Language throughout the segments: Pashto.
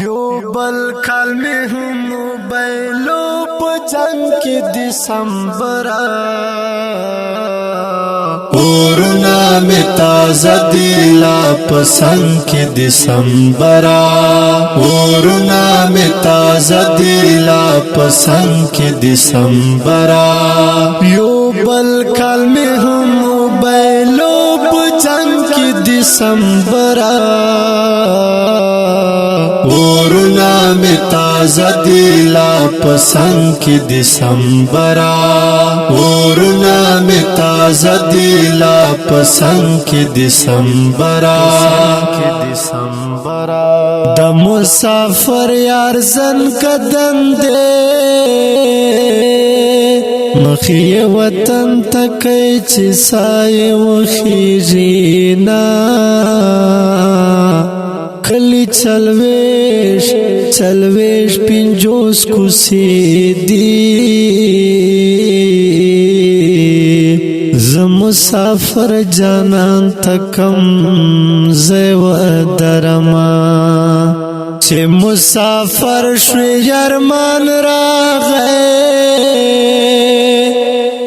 یو بل کال می هم موبایلو په جنگ کې دسمبر اورونا می تازه دی لا پسند کې دسمبر اورونا می تازه دی لا پسند کې دسمبر یو بل کال می هم موبایلو په جنگ کې دسمبر اورونا می تازه دی لا پسند کی دسمبر اورونا می تازه دی لا پسند کی دسمبر د مسافر یار زن کدن دے مخی وطن تکی چی سای وخیجینا کلی چلویش پنجوس کسی دی زمسافر جانان تکم زیو درما چه مسافر شوی یرمان را غی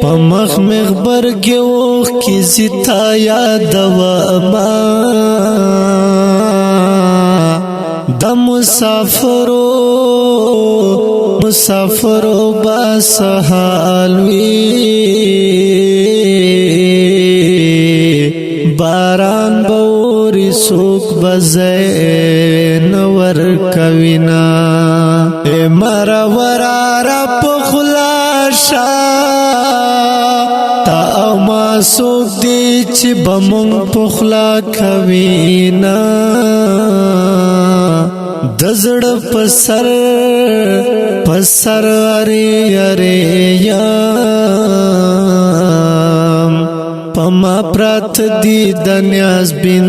پا مخ برگی وخ کی زیتا یاد و اما د مسافرو باس حالوی باران بوری سوک بزین ورکوینا اے مرا ورارا پخلاشا تا او ما سوک دی چی بمونگ پخلا کوینا دزړ پسر اری یم پما پرات دی دنیاز بین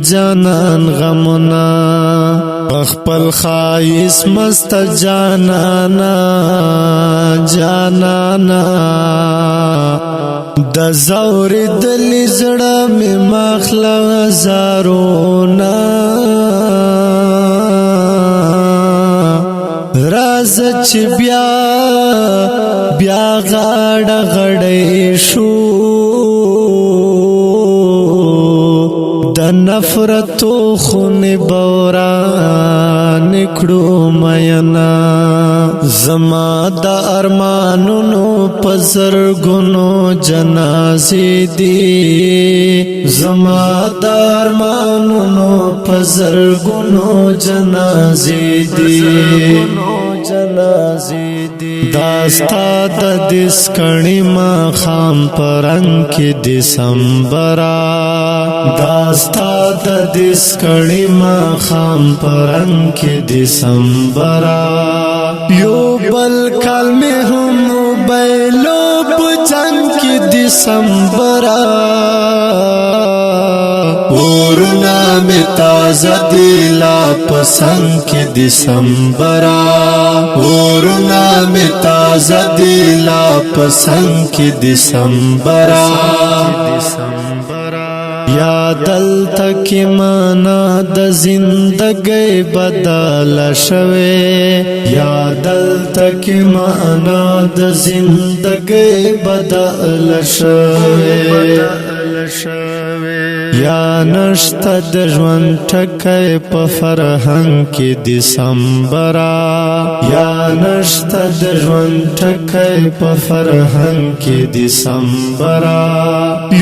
جانان غمنا خپل خایس مست جانانا د زور دلی زړه می مخلا زارونا راز چی بیا غړې شو د نفرتو خون بوران کړو مینا زما د ارمانونو پزرګونو جنازې دي زما د ارمانونو پزرګونو جنازې دي داستا د دسکړی ما خام پرنګ کې دسمبر داستا د دسکړی ما خام پرنګ کې دسمبر یو بل کال می هم موبایلو په جنگ کې دسمبر اورونا می تازه دی لا پسند کی دسمبر اورونا می تازه دی لا پسند کی دسمبر یا دل تک مانا د زندگی بدل شوه یا دل تک مانا د زندگی بدل شوه یا نشتا د ژوند ټکی په فرهنګ کې دسمبر یا نشتا د ژوند ټکی په فرهنګ کې دسمبر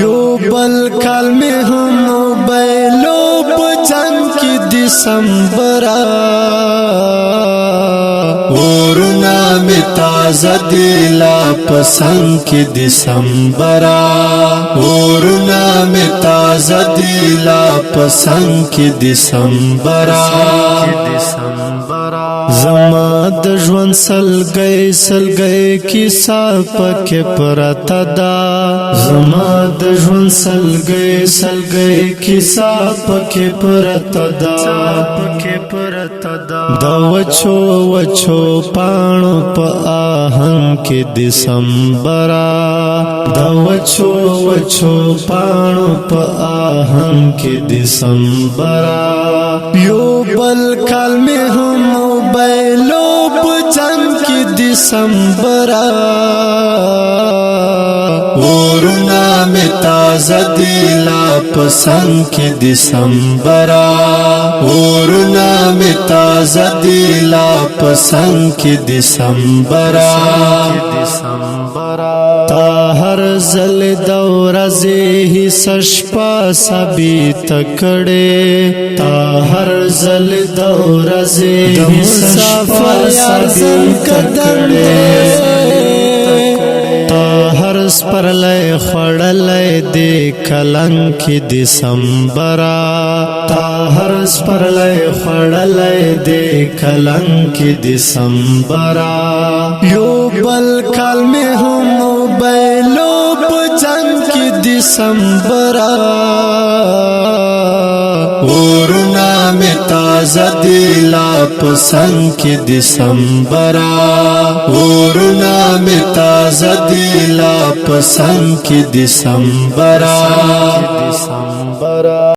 یو بل کال می هم موبایلو په جنگ کې دسمبر اورونا می تازه دی لا پسند کی دسمبر اورونا می تازه دی لا پسند کی دسمبر زما د ژوند سلګي کیسه پکې پرته دا زما د ژوند سلګي کیسه پکې پرته دا د وچو پانو په آهنګ کې دسمبر د وچو پانو په آهنګ کې دسمبر یو بل کال می دسمبرا ورنا می تازه دی لا پسند کی دسمبرا ورنا می تازه دی لا پسند کی دسمبرا تا هر زل دور زی سشپا سبی تکڑے تا هر زل دور زی مسافر سبی تکڑے تا هر سپرلے خڑلے دی کلنک دسمبرا تا هر سپرلے خڑلے دی کلنک دسمبرا یو بل کال میں ہم موبائلو پجنگ کی دسمبرا ورنا میں تازہ دیلا پسند کی دسمبرا ورنا میں تازہ دیلا پسند کی دسمبرا